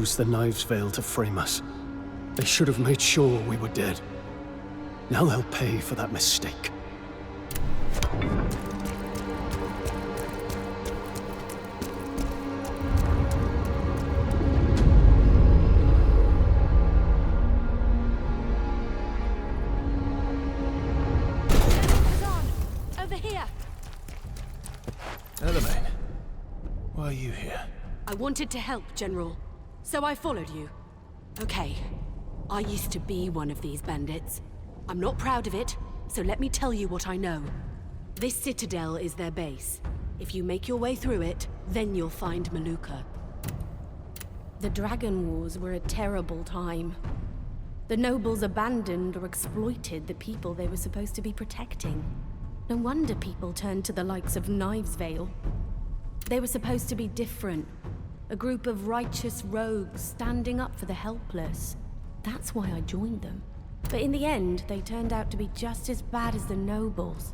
used the Knives Veil to frame us. They should have made sure we were dead. Now they'll pay for that mistake. Why are you here? I wanted to help, General. So I followed you. Okay. I used to be one of these bandits. I'm not proud of it, so let me tell you what I know. This citadel is their base. If you make your way through it, then you'll find Maluka. The Dragon Wars were a terrible time. The nobles abandoned or exploited the people they were supposed to be protecting. No wonder people turned to the likes of Knives Veil. They were supposed to be different. A group of righteous rogues standing up for the helpless. That's why I joined them. But in the end, they turned out to be just as bad as the nobles.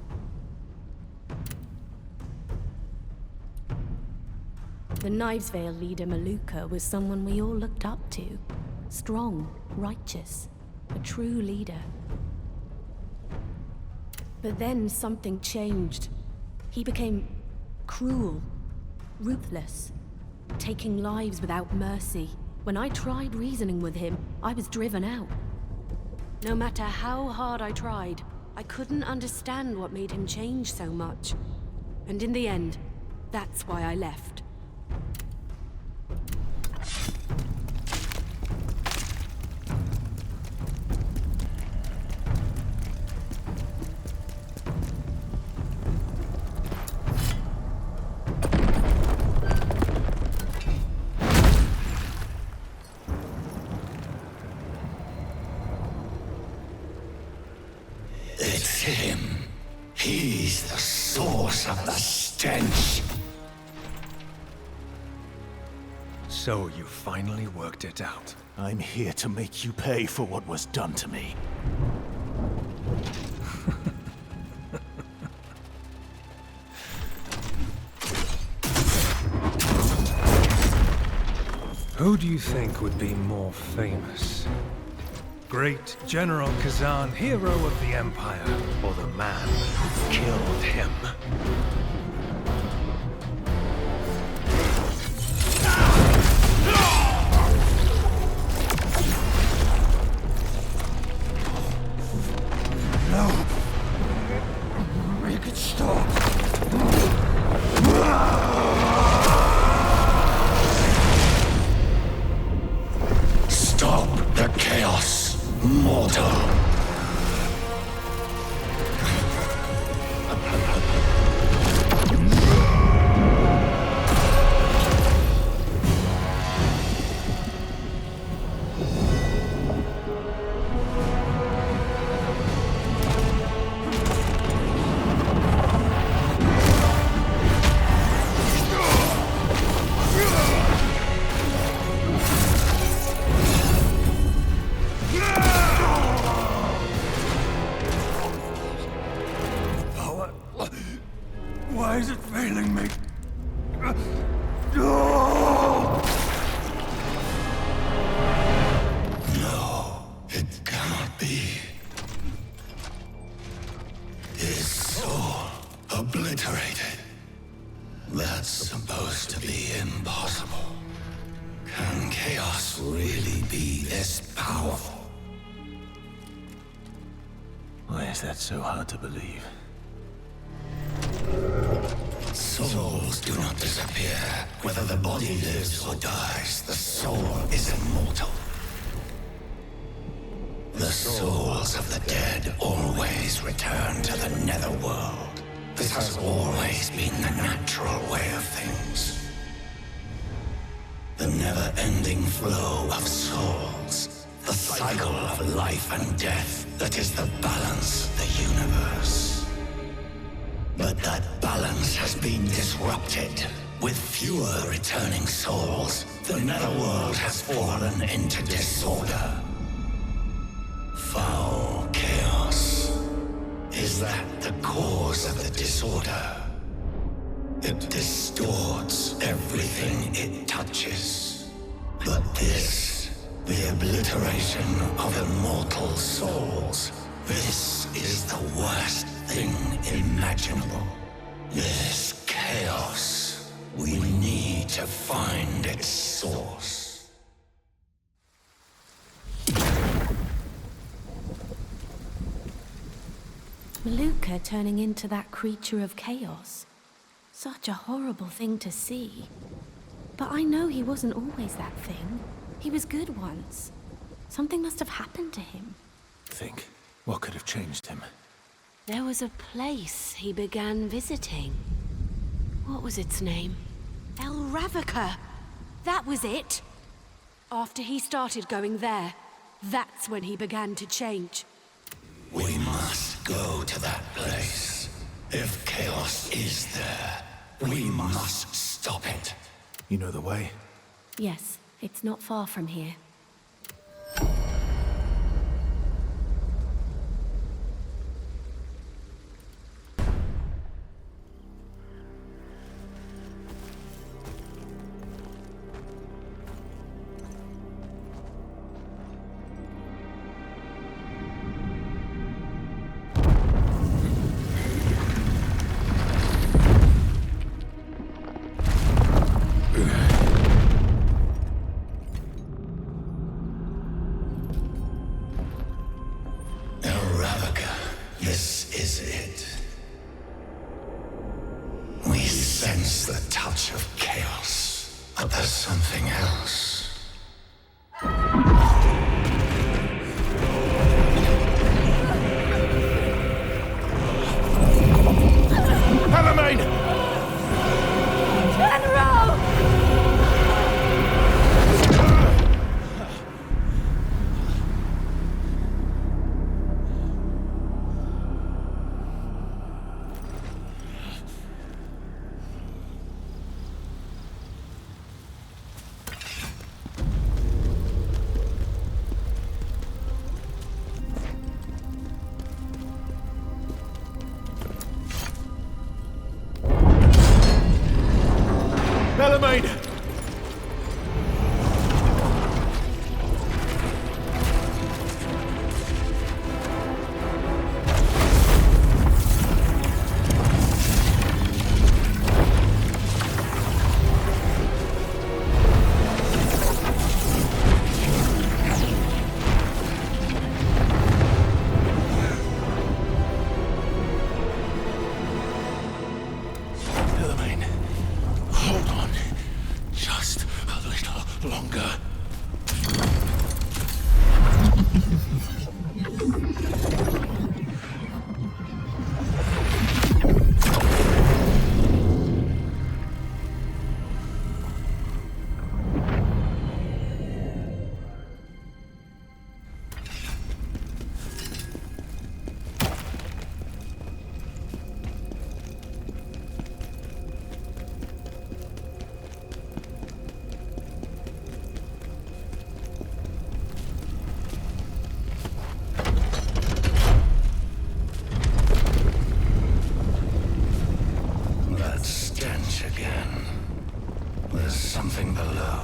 The Knives Veil leader Maluka was someone we all looked up to. Strong, righteous, a true leader. But then something changed. He became cruel, ruthless, taking lives without mercy. When I tried reasoning with him, I was driven out. No matter how hard I tried, I couldn't understand what made him change so much. And in the end, that's why I left. It's him. He's the source of the stench. So you finally worked it out. I'm here to make you pay for what was done to me. Who do you think would be more famous? Great General Khazan, hero of the Empire, or the man who killed him? No. Make it stop. Stop the chaos, mortal. Why is it failing me? No, it cannot be. His soul obliterated. That's supposed to be impossible. Can chaos really be this powerful? Why is that so hard to believe? Souls do not disappear. Whether the body lives or dies, the soul is immortal. The souls of the dead always return to the netherworld. This has always been the natural way of things. The never-ending flow of souls. The cycle of life and death that is the balance of the universe. But that balance has been disrupted. With fewer returning souls, the netherworld has fallen into disorder. Foul chaos. Is that the cause of the disorder? It distorts everything it touches. But this, the obliteration of immortal souls, this is the worst thing imaginable. This chaos. We need to find its source. Maluka turning into that creature of chaos. Such a horrible thing to see. But I know he wasn't always that thing. He was good once. Something must have happened to him. Think, what could have changed him? There was a place he began visiting. What was its name? Ravaca. That was it. After he started going there, that's when he began to change. We must go to that place. If chaos is there, we must stop it. You know the way? Yes, it's not far from here. Ravaca, this is it. We sense the touch of chaos, but there's something else. Palamine! General! Palamine! Palamine, hold on. Just a little longer. That stench again. There's something below.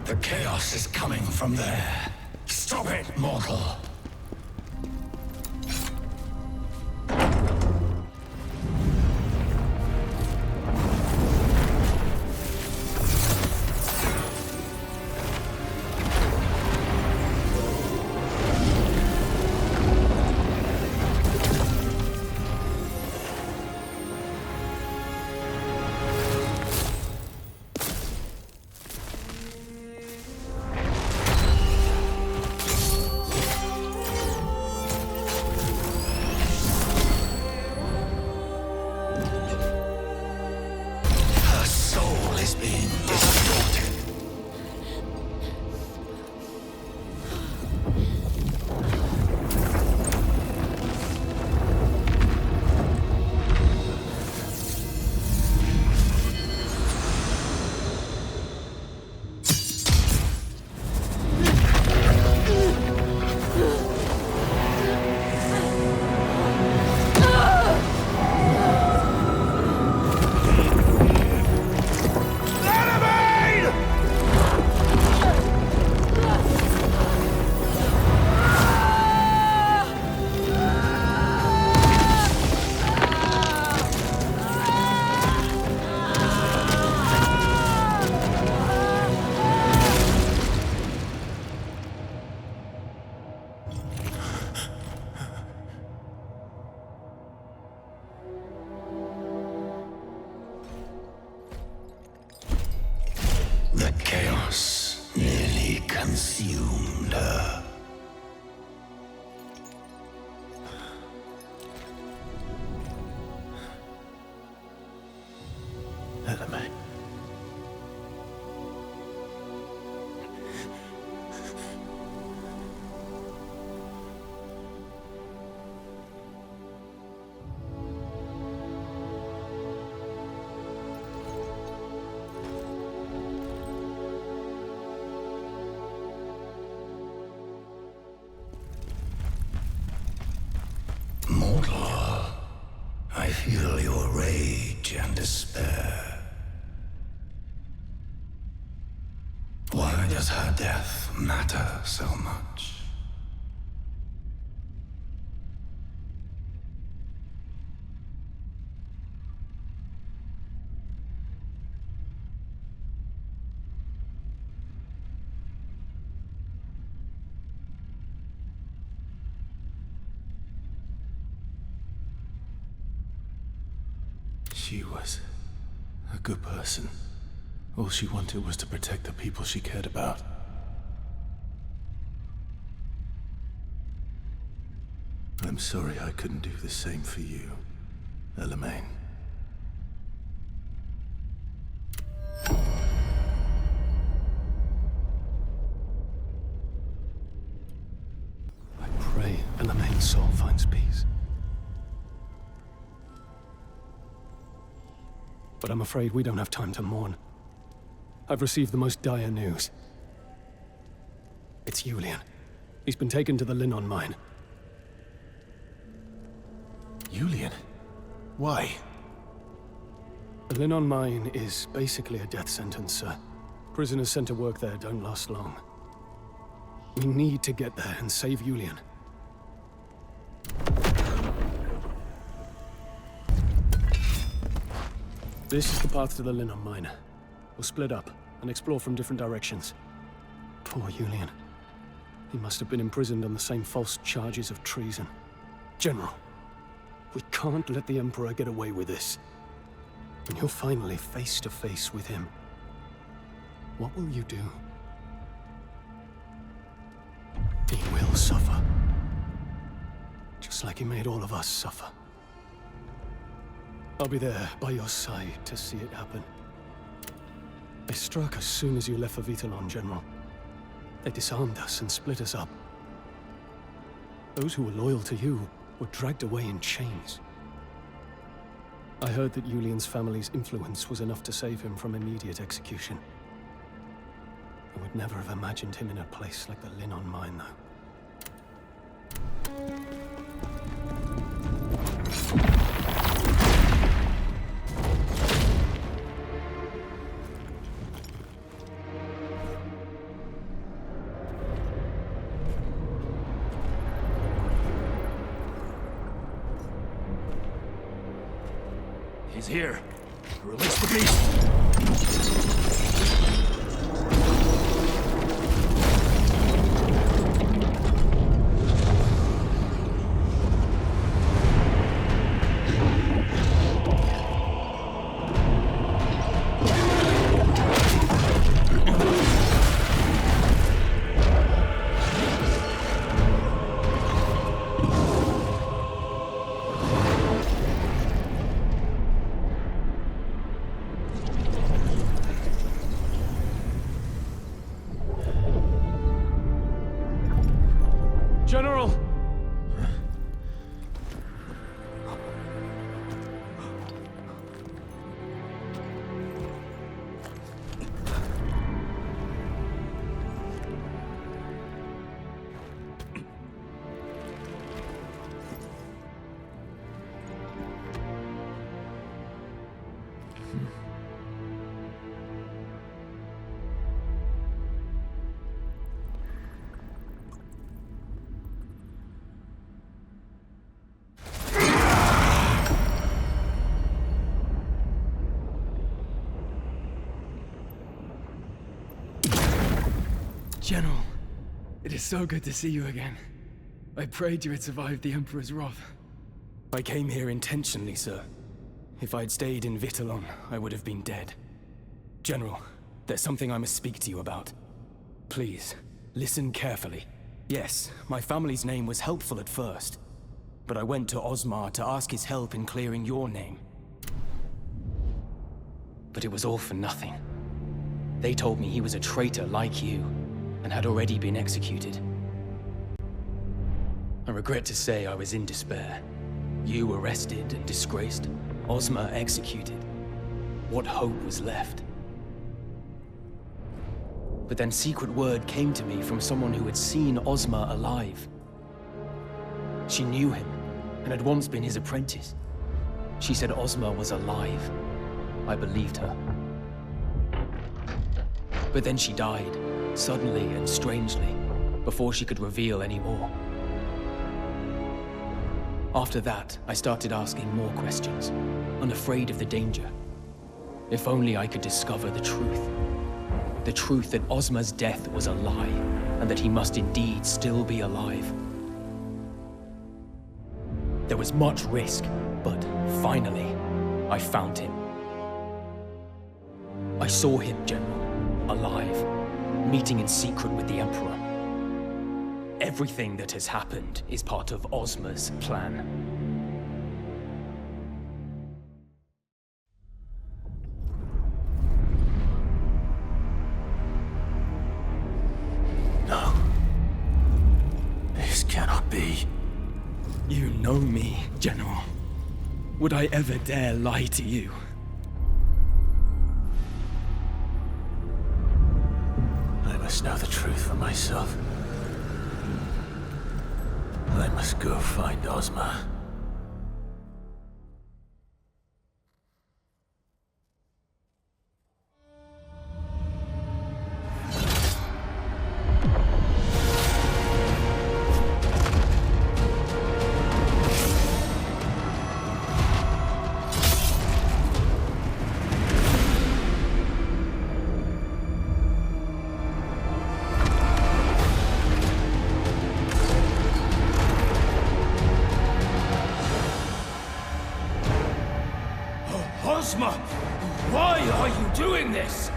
The chaos is coming from there. Stop it, mortal! feel your rage and despair. Why does her death matter so much? She was a good person. All she wanted was to protect the people she cared about. I'm sorry I couldn't do the same for you, Elamaine. I pray Elamaine's soul finds peace. But I'm afraid we don't have time to mourn. I've received the most dire news. It's Julian. He's been taken to the Linon mine. Julian? Why? The Linon mine is basically a death sentence, sir. Prisoners sent to work there don't last long. We need to get there and save Julian. This is the path to the Linon mine. We'll split up and explore from different directions. Poor Julian. He must have been imprisoned on the same false charges of treason. General, we can't let the Emperor get away with this. When you're finally face to face with him, what will you do? He will suffer. Just like he made all of us suffer. I'll be there by your side to see it happen. They struck as soon as you left for VoidLion, General. They disarmed us and split us up. Those who were loyal to you were dragged away in chains. I heard that Julian's family's influence was enough to save him from immediate execution. I would never have imagined him in a place like the Linon mine, though. He's here. Release the beast! General! General, it is so good to see you again. I prayed you had survived the Emperor's wrath. I came here intentionally, sir. If I'd stayed in VoidLion, I would have been dead. General, there's something I must speak to you about. Please, listen carefully. Yes, my family's name was helpful at first, but I went to Osmar to ask his help in clearing your name. But it was all for nothing. They told me he was a traitor like you, and had already been executed. I regret to say I was in despair. You arrested and disgraced, Osmar executed. What hope was left? But then secret word came to me from someone who had seen Osmar alive. She knew him, and had once been his apprentice. She said Ozma was alive. I believed her. But then she died, suddenly and strangely, before she could reveal any more. After that, I started asking more questions, unafraid of the danger. If only I could discover the truth. The truth that Ozma's death was a lie, and that he must indeed still be alive. There was much risk, but finally, I found him. I saw him, General, alive, meeting in secret with the Emperor. Everything that has happened is part of Ozma's plan. No. This cannot be. You know me, General. Would I ever dare lie to you? I must know the truth for myself. I must go find Ozma. Ozma! Why are you doing this?